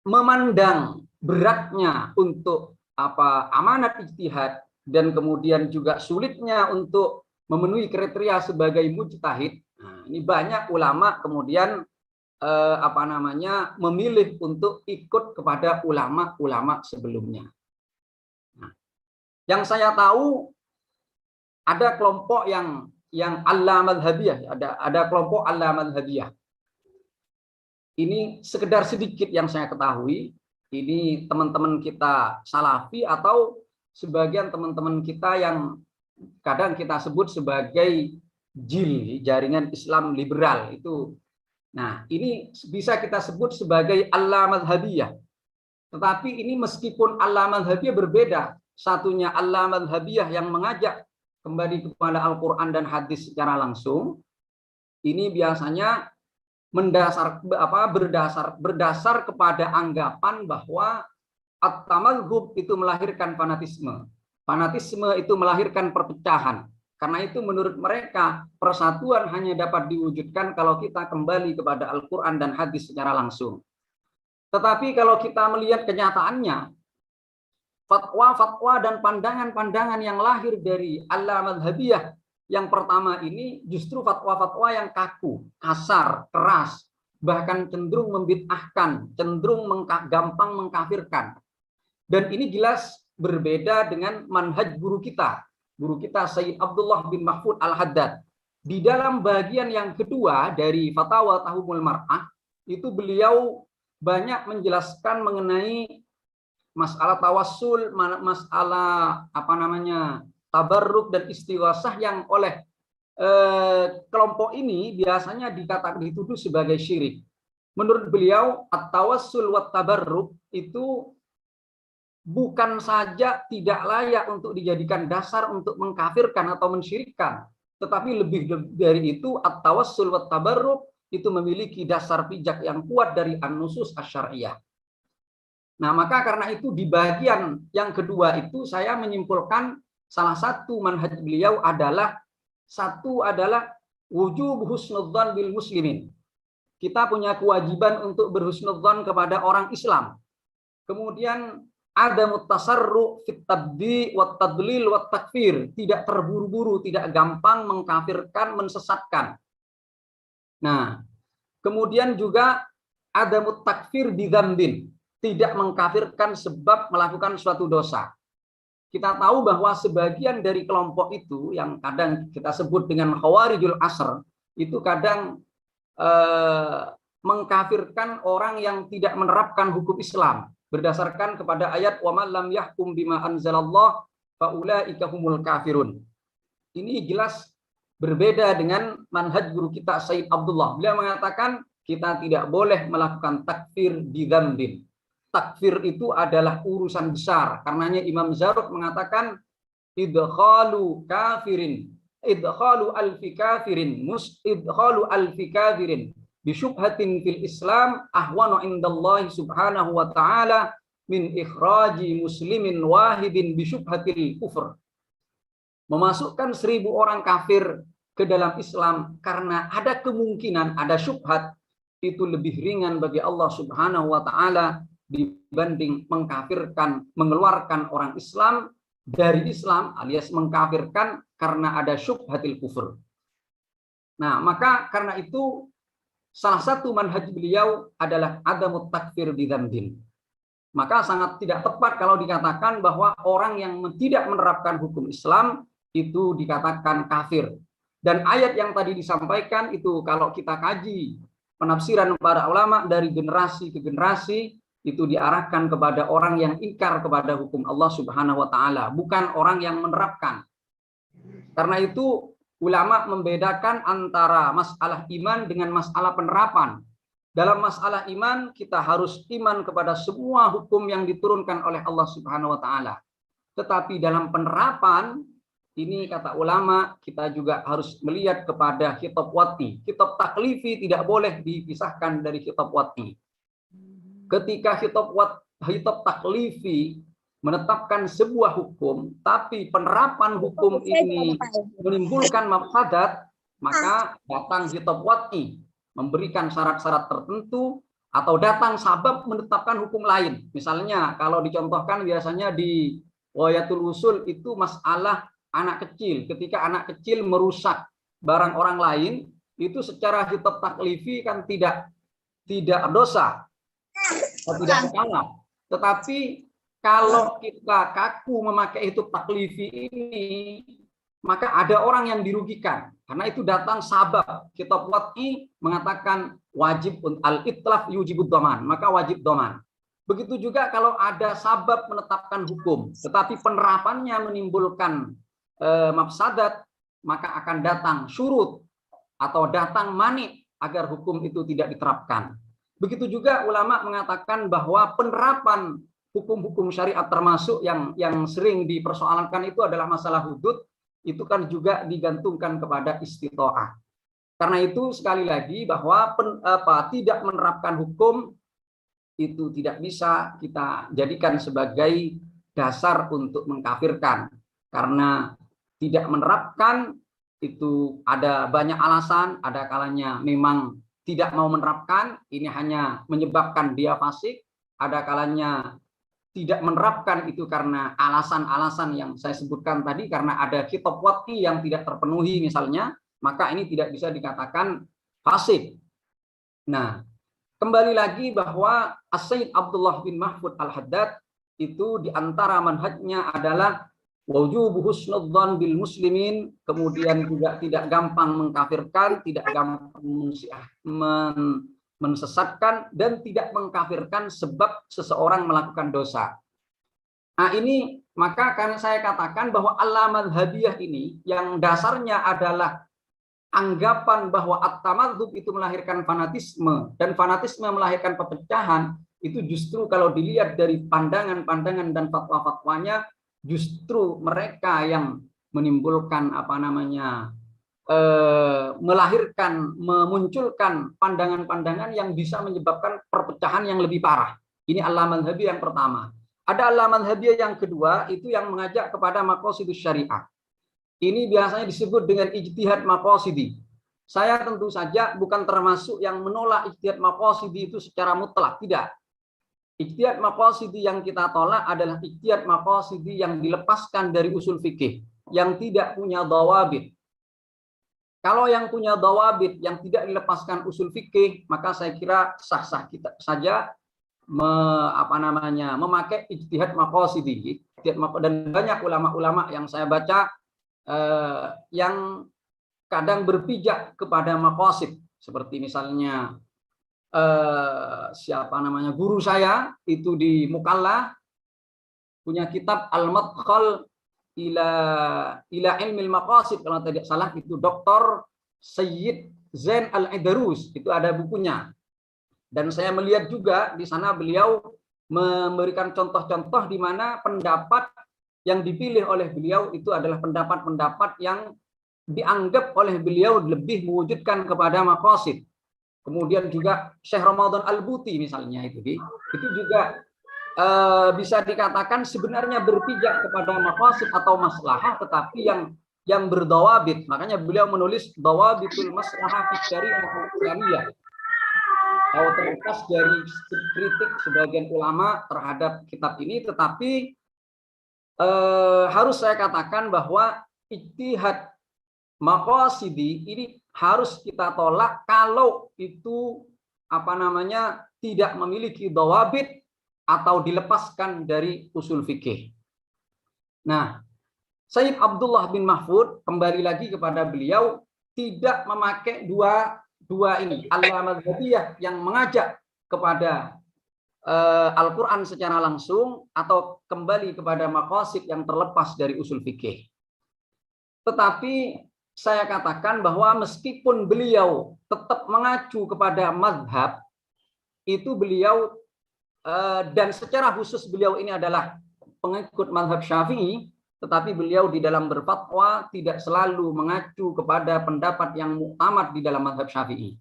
memandang beratnya untuk amanat ijtihad dan kemudian juga sulitnya untuk memenuhi kriteria sebagai mujtahid, nah, ini banyak ulama kemudian memilih untuk ikut kepada ulama-ulama sebelumnya. Nah, yang saya tahu ada kelompok yang al-madhabiyah, ada kelompok al-madhabiyah. Ini sekedar sedikit yang saya ketahui. Ini teman-teman kita Salafi atau sebagian teman-teman kita yang kadang kita sebut sebagai JIL, Jaringan Islam Liberal itu. Nah, ini bisa kita sebut sebagai al-madhabiyah. Tetapi ini meskipun al-madhabiyah berbeda, satunya al-madhabiyah yang mengajak kembali kepada Al-Quran dan hadis secara langsung, ini biasanya berdasar kepada anggapan bahwa at-tamadhub itu melahirkan fanatisme. Fanatisme itu melahirkan perpecahan. Karena itu menurut mereka persatuan hanya dapat diwujudkan kalau kita kembali kepada Al-Quran dan hadis secara langsung. Tetapi kalau kita melihat kenyataannya, fatwa-fatwa dan pandangan-pandangan yang lahir dari al-madhabiyah yang pertama ini justru fatwa-fatwa yang kaku, kasar, keras, bahkan cenderung membid'ahkan, cenderung gampang mengkafirkan. Dan ini jelas berbeda dengan manhaj guru kita Sayyid Abdullah bin Mahfud Al-Haddad. Di dalam bagian yang kedua dari Fatwa Tahumul Mar'ah, itu beliau banyak menjelaskan mengenai masalah tawassul, masalah tabarruk dan istighosah yang oleh kelompok ini biasanya dituduh sebagai syirik. Menurut beliau, at-tawassul wa tabarruk itu bukan saja tidak layak untuk dijadikan dasar untuk mengkafirkan atau mensyirikkan, tetapi lebih dari itu, at-tawassul wa tabarruk itu memiliki dasar pijak yang kuat dari an-nusus asy-syar'iyyah. Nah, maka karena itu di bagian yang kedua itu saya menyimpulkan salah satu manhaj beliau adalah wujub husnudzan bil muslimin. Kita punya kewajiban untuk berhusnudzan kepada orang Islam. Kemudian ada mutasarru fit tabdi wat tadlil wat takfir, tidak terburu-buru, tidak gampang mengkafirkan, mensesatkan. Nah, kemudian juga ada mutakfir bi dzambin, tidak mengkafirkan sebab melakukan suatu dosa. Kita tahu bahwa sebagian dari kelompok itu yang kadang kita sebut dengan khawarijul asr, itu kadang mengkafirkan orang yang tidak menerapkan hukum Islam berdasarkan kepada ayat wa man lam yahkum bima anzalallah faulaika humul kafirun. Ini jelas berbeda dengan manhaj guru kita Sayyid Abdullah. Beliau mengatakan kita tidak boleh melakukan takfir bi dzambin. Takfir itu adalah urusan besar. Karenanya Imam Zarruq mengatakan idkhalu alfi kafirin bisyubhatin fil Islam ahwanu indallahi subhanahu wa ta'ala min ikhraji muslimin wahidin bisyubhatil kufr. Memasukkan 1000 orang kafir ke dalam Islam karena ada kemungkinan, ada syubhat, itu lebih ringan bagi Allah subhanahu wa ta'ala dibanding mengkafirkan, mengeluarkan orang Islam dari Islam alias mengkafirkan karena ada syubhatil kufur. Nah, maka karena itu salah satu manhaj beliau adalah adamut takfir bidzambin. Maka sangat tidak tepat kalau dikatakan bahwa orang yang tidak menerapkan hukum Islam itu dikatakan kafir. Dan ayat yang tadi disampaikan itu kalau kita kaji penafsiran para ulama dari generasi ke generasi, itu diarahkan kepada orang yang ingkar kepada hukum Allah Subhanahu wa taala, bukan orang yang menerapkan. Karena itu ulama membedakan antara masalah iman dengan masalah penerapan. Dalam masalah iman kita harus iman kepada semua hukum yang diturunkan oleh Allah Subhanahu wa taala. Tetapi dalam penerapan ini kata ulama kita juga harus melihat kepada khitab wati. Khitab taklifi tidak boleh dipisahkan dari khitab wati. Ketika khitab taklifi menetapkan sebuah hukum, tapi penerapan hukum ini menimbulkan mafsadat, maka datang khitab wati memberikan syarat-syarat tertentu atau datang sabab menetapkan hukum lain. Misalnya kalau dicontohkan biasanya di Ghayatul Usul itu masalah anak kecil. Ketika anak kecil merusak barang orang lain, itu secara kitab taklifi kan tidak dosa, tidak salah. Tetapi kalau kita kaku memakai hidup taklifi ini, maka ada orang yang dirugikan karena itu datang sabab. Kitab Wad'i mengatakan wajib al-itlaf yujibud dhaman, maka wajib dhaman. Begitu juga kalau ada sabab menetapkan hukum, tetapi penerapannya menimbulkan mafsadat, maka akan datang syurut atau datang mani agar hukum itu tidak diterapkan. Begitu juga ulama mengatakan bahwa penerapan hukum-hukum syariat termasuk yang sering dipersoalkan itu adalah masalah hudud, itu kan juga digantungkan kepada istitoah. Karena itu sekali lagi bahwa tidak menerapkan hukum itu tidak bisa kita jadikan sebagai dasar untuk mengkafirkan. Karena tidak menerapkan itu ada banyak alasan, ada kalanya memang tidak mau menerapkan, ini hanya menyebabkan dia fasik, ada kalanya tidak menerapkan itu karena alasan-alasan yang saya sebutkan tadi, karena ada kitab wad'i yang tidak terpenuhi misalnya, maka ini tidak bisa dikatakan fasik. Nah, kembali lagi bahwa As-Sayyid Abdullah bin Mahfud Al-Haddad itu diantara manhajnya adalah wujubu husnudzan bil muslimin, kemudian juga tidak gampang mengkafirkan, tidak gampang mensesatkan, dan tidak mengkafirkan sebab seseorang melakukan dosa. Nah ini maka karena saya katakan bahwa al-madhabiyah ini yang dasarnya adalah anggapan bahwa at-tamadzhub itu melahirkan fanatisme dan fanatisme melahirkan perpecahan, itu justru kalau dilihat dari pandangan-pandangan dan fatwa-fatwanya, justru mereka yang menimbulkan melahirkan, memunculkan pandangan-pandangan yang bisa menyebabkan perpecahan yang lebih parah. Ini al-madhabi yang pertama. Ada al-madhabi yang kedua, itu yang mengajak kepada maqasidus syariah. Ini biasanya disebut dengan ijtihad maqasidi. Saya tentu saja bukan termasuk yang menolak ijtihad maqasidi itu secara mutlak, tidak. Ijtihad maqasidi yang kita tolak adalah ijtihad maqasidi yang dilepaskan dari usul fikih, yang tidak punya dhawabit. Kalau yang punya dhawabit, yang tidak dilepaskan usul fikih, maka saya kira sah-sah kita saja memakai ijtihad maqasidi. Dan banyak ulama-ulama yang saya baca yang kadang berpijak kepada maqasid, seperti misalnya guru saya itu di Mukalla punya kitab Al-Madkhal ila ilmil maqasid, kalau tidak salah itu Dr. Sayyid Zain Al-Idarus, itu ada bukunya. Dan saya melihat juga di sana beliau memberikan contoh-contoh di mana pendapat yang dipilih oleh beliau itu adalah pendapat-pendapat yang dianggap oleh beliau lebih mewujudkan kepada maqasid. Kemudian juga Syekh Ramadan Al-Buti misalnya itu juga bisa dikatakan sebenarnya berpijak kepada maqasid atau maslahah, tetapi yang berdawabit. Makanya beliau menulis dawabitul maslahah fi syariah Islamiyah. Kalau terlepas dari kritik sebagian ulama terhadap kitab ini, tetapi harus saya katakan bahwa ijtihad maqasidi ini harus kita tolak kalau itu tidak memiliki dhawabit atau dilepaskan dari usul fikih. Nah, Sayyid Abdullah bin Mahfud kembali lagi kepada beliau tidak memakai dua ini, al-madhabiyah yang mengajak kepada Al-Quran secara langsung atau kembali kepada maqasid yang terlepas dari usul fikih. Tetapi saya katakan bahwa meskipun beliau tetap mengacu kepada madhab, itu beliau dan secara khusus beliau ini adalah pengikut madhab Syafi'i, tetapi beliau di dalam berfatwa tidak selalu mengacu kepada pendapat yang muktamad di dalam madhab Syafi'i.